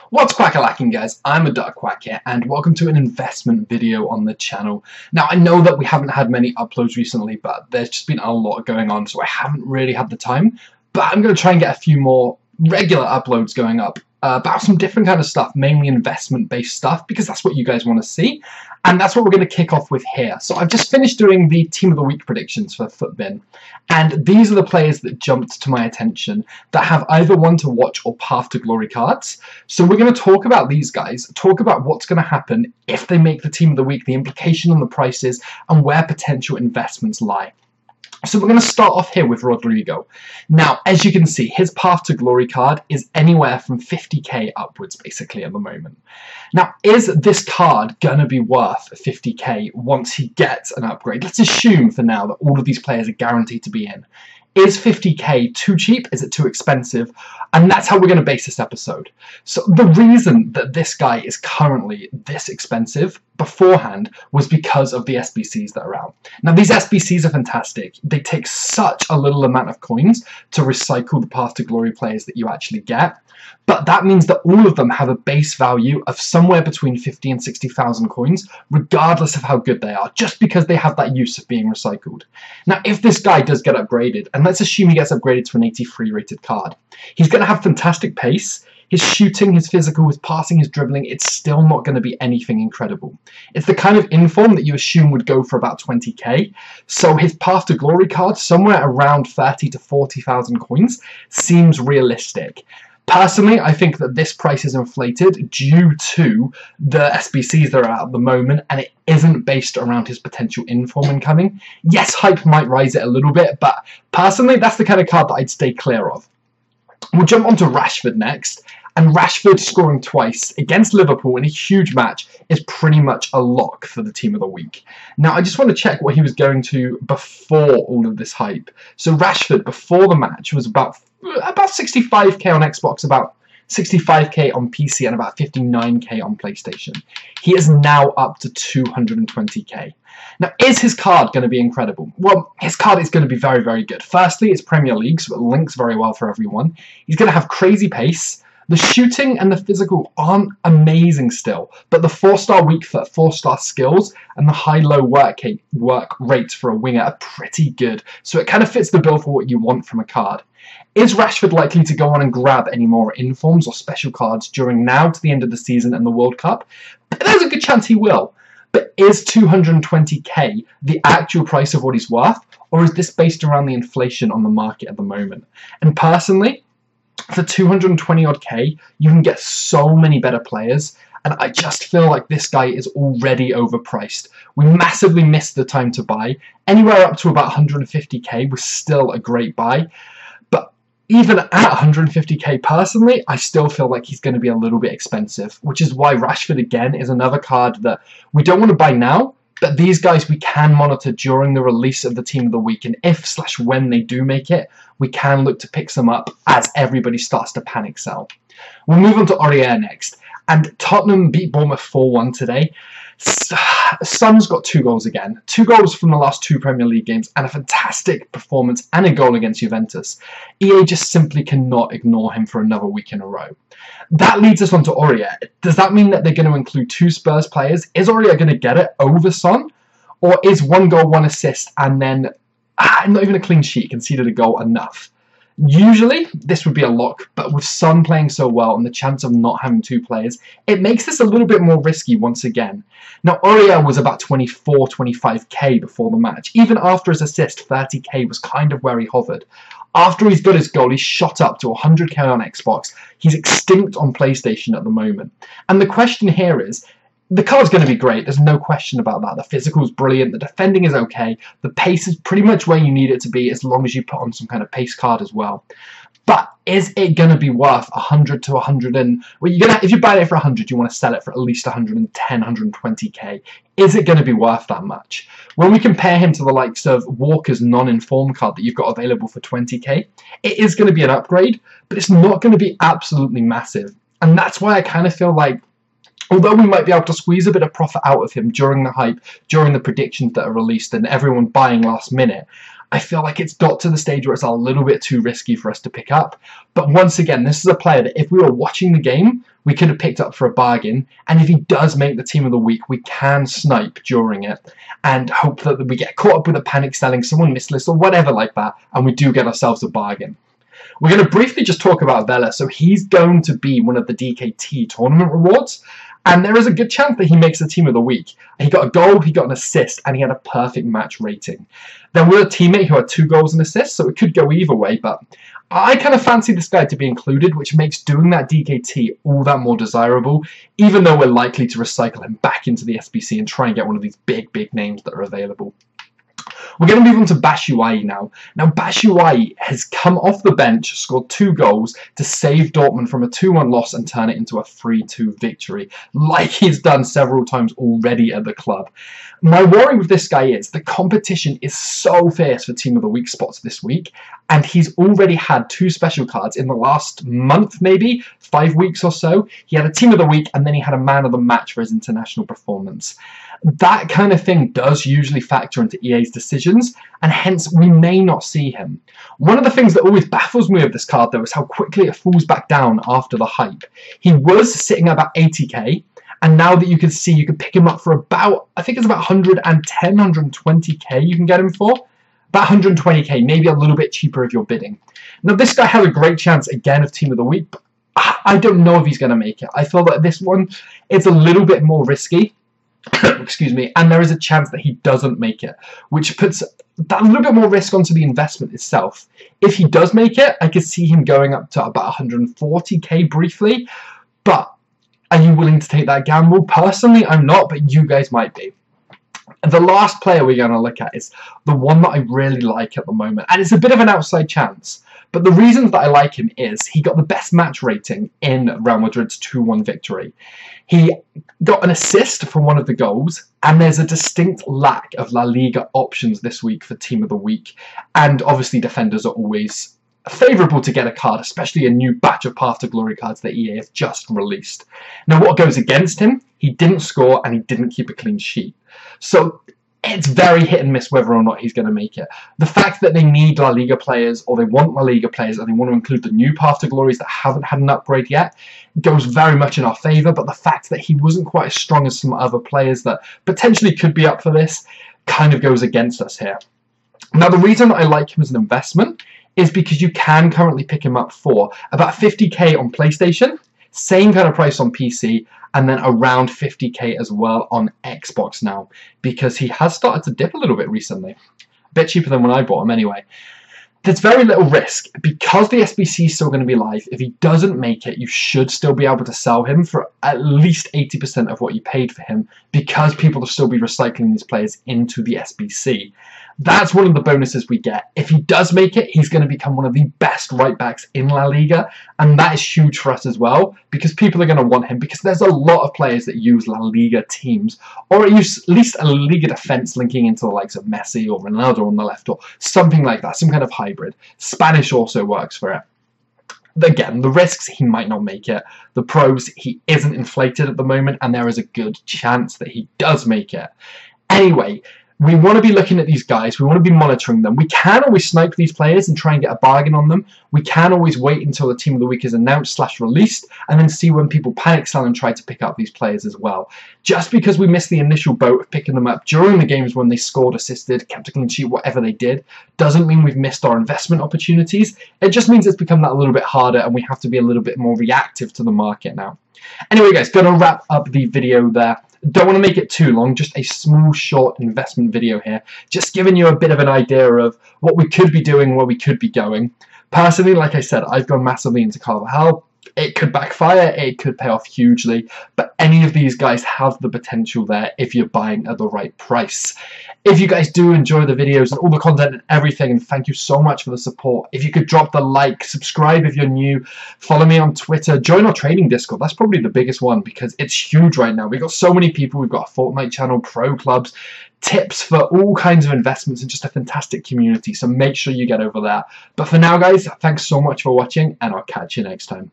What's quack-a-lacking, guys? I'm a Duck Quack here, and welcome to an investment video on the channel. Now, I know that we haven't had many uploads recently, but there's just been a lot going on, so I haven't really had the time. But I'm going to try and get a few more regular uploads going up about some different kind of stuff, mainly investment-based stuff, because that's what you guys want to see. And that's what we're going to kick off with here. So I've just finished doing the Team of the Week predictions for Footbin. And these are the players that jumped to my attention that have either One to Watch or Path to Glory cards. So we're going to talk about these guys, talk about what's going to happen if they make the Team of the Week, the implication on the prices, and where potential investments lie. So we're going to start off here with Rodrigo. Now, as you can see, his Path to Glory card is anywhere from 50k upwards, basically, at the moment. Now, is this card going to be worth 50k once he gets an upgrade? Let's assume for now that all of these players are guaranteed to be in. Is 50k too cheap? Is it too expensive? And that's how we're going to base this episode. So the reason that this guy is currently this expensive beforehand was because of the SBCs that are out. Now, these SBCs are fantastic. They take such a little amount of coins to recycle the Path to Glory players that you actually get. But that means that all of them have a base value of somewhere between 50 and 60,000 coins, regardless of how good they are, just because they have that use of being recycled. Now, if this guy does get upgraded, and let's assume he gets upgraded to an 83 rated card, he's going to have fantastic pace. His shooting, his physical, his passing, his dribbling, it's still not going to be anything incredible. It's the kind of inform that you assume would go for about 20k. So his Path to Glory card, somewhere around 30 to 40,000 coins, seems realistic. Personally, I think that this price is inflated due to the SBCs that are out at the moment, and it isn't based around his potential inform incoming. Yes, hype might rise it a little bit, but personally, that's the kind of card that I'd stay clear of. We'll jump on to Rashford next, and Rashford scoring twice against Liverpool in a huge match is pretty much a lock for the Team of the Week. Now, I just want to check what he was going to before all of this hype. So Rashford, before the match, was about 65k on Xbox, about 65k on PC, and about 59k on PlayStation. He is now up to 220k. Now, is his card going to be incredible? Well, his card is going to be very, very good. Firstly, it's Premier League, so it links very well for everyone. He's going to have crazy pace. The shooting and the physical aren't amazing still, but the 4-star weak foot, 4-star skills, and the high-low work rates for a winger are pretty good. So it kind of fits the bill for what you want from a card. Is Rashford likely to go on and grab any more informs or special cards during now to the end of the season and the World Cup? There's a good chance he will. But is 220k the actual price of what he's worth, or is this based around the inflation on the market at the moment? And personally, for 220 odd k, you can get so many better players, and I just feel like this guy is already overpriced. We massively missed the time to buy. Anywhere up to about 150k was still a great buy, but even at 150k personally, I still feel like he's going to be a little bit expensive, which is why Rashford again is another card that we don't want to buy now, but these guys we can monitor during the release of the Team of the Week, and if/when they do make it, we can look to pick some up as everybody starts to panic sell. We'll move on to Aurier next, and Tottenham beat Bournemouth 4-1 today. Son's got 2 goals again, 2 goals from the last 2 Premier League games, and a fantastic performance and a goal against Juventus. EA just simply cannot ignore him for another week in a row. That leads us on to Aurier. Does that mean that they're going to include 2 Spurs players? Is Aurier going to get it over Son? Or is 1 goal, 1 assist, and then not even a clean sheet, conceded a goal enough? Usually, this would be a lock, but with Son playing so well and the chance of not having 2 players, it makes this a little bit more risky once again. Now, Aurier was about 24, 25k before the match. Even after his assist, 30k was kind of where he hovered. After he's got his goal, he's shot up to 100k on Xbox. He's extinct on PlayStation at the moment. And the question here is, the card's going to be great, there's no question about that. The physical is brilliant, the defending is okay, the pace is pretty much where you need it to be as long as you put on some kind of pace card as well. But is it going to be worth 100 to 100 and... Well, if you buy it for 100, you want to sell it for at least 110, 120k. Is it going to be worth that much? When we compare him to the likes of Walker's non-inform card that you've got available for 20k, it is going to be an upgrade, but it's not going to be absolutely massive. And that's why I kind of feel like, although we might be able to squeeze a bit of profit out of him during the hype, during the predictions that are released and everyone buying last minute, I feel like it's got to the stage where it's a little bit too risky for us to pick up. But once again, this is a player that if we were watching the game, we could have picked up for a bargain. And if he does make the team of the week, we can snipe during it and hope that we get caught up with a panic selling, someone mislists or whatever like that, and we do get ourselves a bargain. We're going to briefly just talk about Vela. So he's going to be one of the DKT tournament rewards. And there is a good chance that he makes the team of the week. He got a goal, he got an assist, and he had a perfect match rating. There were a teammate who had 2 goals and assists, so it could go either way, but I kind of fancy this guy to be included, which makes doing that DKT all that more desirable, even though we're likely to recycle him back into the SBC and try and get one of these big names that are available. We're going to move on to Batshuayi now. Now, Batshuayi has come off the bench, scored 2 goals to save Dortmund from a 2-1 loss and turn it into a 3-2 victory, like he's done several times already at the club. My worry with this guy is the competition is so fierce for Team of the Week spots this week, and he's already had 2 special cards in the last month, maybe 5 weeks or so. He had a Team of the Week, and then he had a Man of the Match for his international performance. That kind of thing does usually factor into EA's decisions, and hence we may not see him. One of the things that always baffles me with this card, though, is how quickly it falls back down after the hype. He was sitting at about 80k, and now that you can see, you can pick him up for about, I think it's about 110, 120k you can get him for. About 120k, maybe a little bit cheaper if you're bidding. Now, this guy had a great chance, again, of Team of the Week, but I don't know if he's going to make it. I feel that this one, it's a little bit more risky. Excuse me, and there is a chance that he doesn't make it, which puts that little bit more risk onto the investment itself. If he does make it, I could see him going up to about 140k briefly, but are you willing to take that gamble? Personally, I'm not, but you guys might be. The last player we're going to look at is the one that I really like at the moment, and it's a bit of an outside chance. But the reasons that I like him is he got the best match rating in Real Madrid's 2-1 victory. He got an assist for one of the goals, and there's a distinct lack of La Liga options this week for Team of the Week. And obviously defenders are always favourable to get a card, especially a new batch of Path to Glory cards that EA has just released. Now, what goes against him? He didn't score and he didn't keep a clean sheet. So it's very hit and miss whether or not he's going to make it. The fact that they need La Liga players, or they want La Liga players, and they want to include the new Path to Glories that haven't had an upgrade yet, goes very much in our favour, but the fact that he wasn't quite as strong as some other players that potentially could be up for this kind of goes against us here. Now, the reason that I like him as an investment is because you can currently pick him up for about 50k on PlayStation, same kind of price on PC, and then around 50k as well on Xbox now, because he has started to dip a little bit recently. A bit cheaper than when I bought him anyway. There's very little risk. Because the SBC is still going to be live, if he doesn't make it, you should still be able to sell him for at least 80% of what you paid for him, because people will still be recycling these players into the SBC. That's one of the bonuses we get. If he does make it, he's going to become one of the best right-backs in La Liga, and that is huge for us as well, because people are going to want him, because there's a lot of players that use La Liga teams, or at least a La Liga defence linking into the likes of Messi or Ronaldo on the left, or something like that, some kind of hybrid. Spanish also works for it. Again, the risks, he might not make it. The pros, he isn't inflated at the moment, and there is a good chance that he does make it. Anyway, we want to be looking at these guys. We want to be monitoring them. We can always snipe these players and try and get a bargain on them. We can always wait until the Team of the Week is announced / released, and then see when people panic sell and try to pick up these players as well. Just because we missed the initial boat of picking them up during the games when they scored, assisted, kept a clean sheet, whatever they did, doesn't mean we've missed our investment opportunities. It just means it's become that a little bit harder, and we have to be a little bit more reactive to the market now. Anyway, guys, going to wrap up the video there. Don't want to make it too long, just a small, short investment video here. Just giving you a bit of an idea of what we could be doing, where we could be going. Personally, like I said, I've gone massively into Carvajal. It could backfire, it could pay off hugely, but any of these guys have the potential there if you're buying at the right price. If you guys do enjoy the videos and all the content and everything, and thank you so much for the support, if you could drop the like, subscribe if you're new, follow me on Twitter, join our trading Discord. That's probably the biggest one because it's huge right now. We've got so many people, we've got a Fortnite channel, pro clubs, tips for all kinds of investments, and just a fantastic community, so make sure you get over there. But for now, guys, thanks so much for watching, and I'll catch you next time.